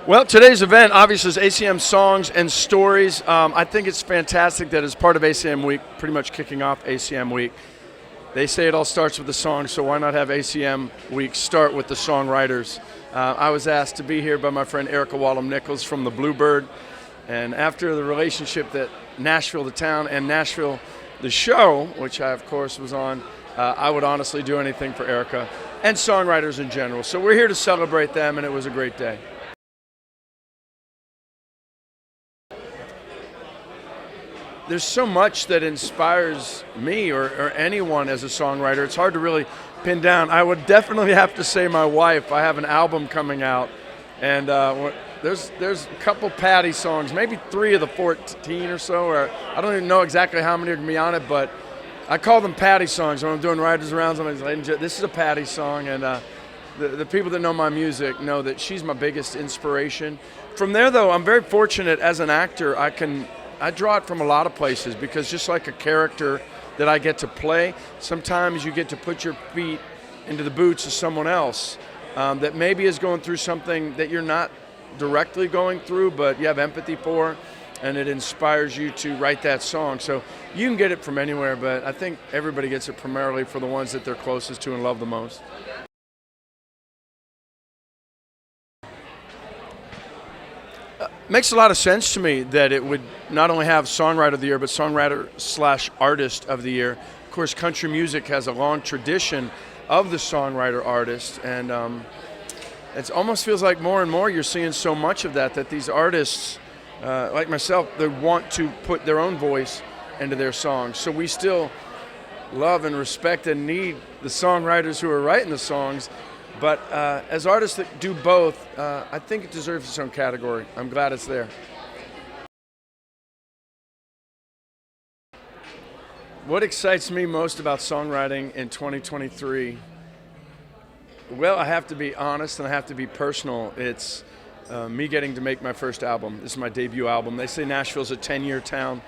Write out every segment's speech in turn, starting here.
Well, today's event obviously is ACM Songs and Stories. I think it's fantastic that as part of ACM Week, pretty much kicking off ACM Week, they say it all starts with the song, so why not have ACM Week start with the songwriters? I was asked to be here by my friend Erica Wallum-Nichols from the Bluebird, and after the relationship that Nashville the town and Nashville the show, which I of course was on, I would honestly do anything for Erica and songwriters in general. So we're here to celebrate them, and it was a great day. There's so much that inspires me or anyone as a songwriter. It's hard to really pin down. I would definitely have to say my wife. I have an album coming out, and there's a couple Patty songs, maybe 3 of the 14 or so, or I don't even know exactly how many are going to be on it, but I call them Patty songs. When I'm doing Riders Around, I'm like, this is a Patty song, and the people that know my music know that she's my biggest inspiration. From there, though, I'm very fortunate as an actor. I draw it from a lot of places because just like a character that I get to play, sometimes you get to put your feet into the boots of someone else that maybe is going through something that you're not directly going through, but you have empathy for, and it inspires you to write that song. So you can get it from anywhere, but I think everybody gets it primarily for the ones that they're closest to and love the most. Makes a lot of sense to me that it would not only have Songwriter of the Year, but Songwriter/Artist of the Year. Of course, country music has a long tradition of the songwriter-artist, and it almost feels like more and more you're seeing so much of that these artists, like myself, they want to put their own voice into their songs. So we still love and respect and need the songwriters who are writing the songs. But as artists that do both, I think it deserves its own category. I'm glad it's there. What excites me most about songwriting in 2023? Well, I have to be honest and I have to be personal. It's me getting to make my first album. This is my debut album. They say Nashville's a 10-year town.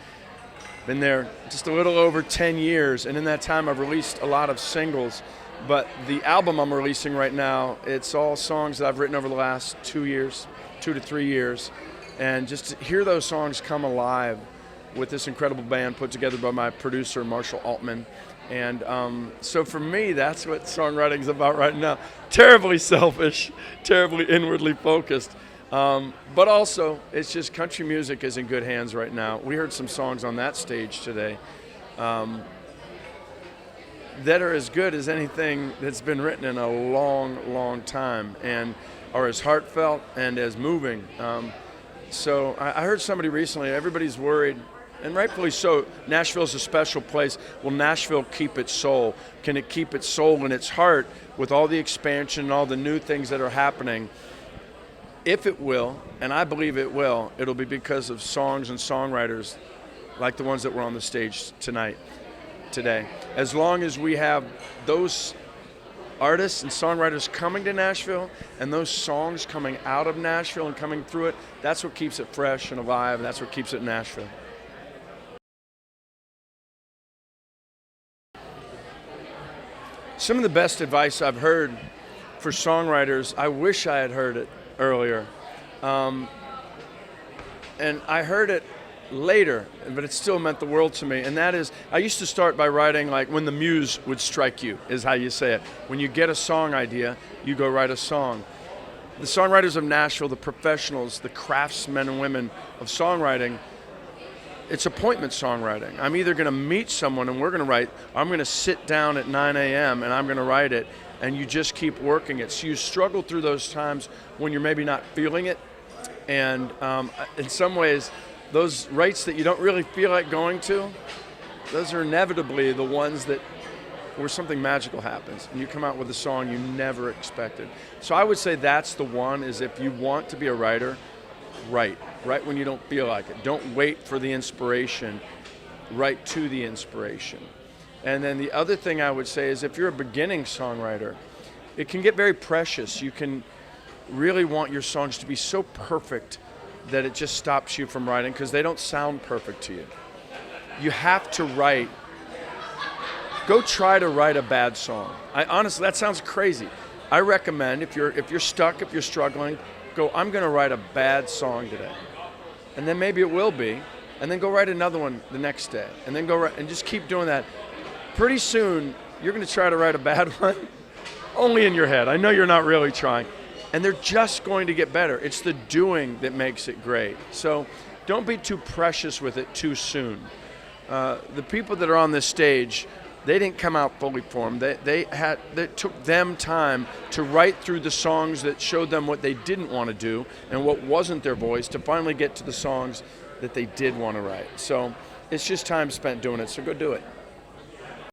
Been there just a little over 10 years, and in that time I've released a lot of singles. But the album I'm releasing right now, it's all songs that I've written over the last 2 to 3 years. And just to hear those songs come alive with this incredible band put together by my producer, Marshall Altman. And so for me, that's what songwriting's about right now. Terribly selfish, terribly inwardly focused. But also, it's just country music is in good hands right now. We heard some songs on that stage today. That are as good as anything that's been written in a long, long time and are as heartfelt and as moving. So I heard somebody recently, everybody's worried, and rightfully so, Nashville's a special place. Will Nashville keep its soul? Can it keep its soul and its heart with all the expansion and all the new things that are happening? If it will, and I believe it will, it'll be because of songs and songwriters like the ones that were on the stage today. As long as we have those artists and songwriters coming to Nashville and those songs coming out of Nashville and coming through it, that's what keeps it fresh and alive, and that's what keeps it Nashville. Some of the best advice I've heard for songwriters, I wish I had heard it earlier. And I heard it later, but it still meant the world to me, and that is, I used to start by writing like when the muse would strike you, is how you say it. When you get a song idea, you go write a song. The songwriters of Nashville, the professionals, the craftsmen and women of songwriting, it's appointment songwriting. I'm either going to meet someone and we're going to write, or I'm going to sit down at 9 a.m. and I'm going to write it, and you just keep working it. So you struggle through those times when you're maybe not feeling it, and in some ways, those writes that you don't really feel like going to, those are inevitably the ones where something magical happens and you come out with a song you never expected. So I would say that's the one, is if you want to be a writer, write when you don't feel like it. Don't wait for the inspiration, write to the inspiration. And then the other thing I would say is if you're a beginning songwriter, it can get very precious. You can really want your songs to be so perfect that it just stops you from writing because they don't sound perfect to you. You have to write. Go try to write a bad song. Honestly, that sounds crazy. I recommend if you're stuck, if you're struggling, go, I'm going to write a bad song today. And then maybe it will be. And then go write another one the next day. And then and just keep doing that. Pretty soon, you're going to try to write a bad one, only in your head. I know you're not really trying. And they're just going to get better. It's the doing that makes it great. So don't be too precious with it too soon. The people that are on this stage, they didn't come out fully formed. It took them time to write through the songs that showed them what they didn't want to do and what wasn't their voice to finally get to the songs that they did want to write. So it's just time spent doing it, so go do it.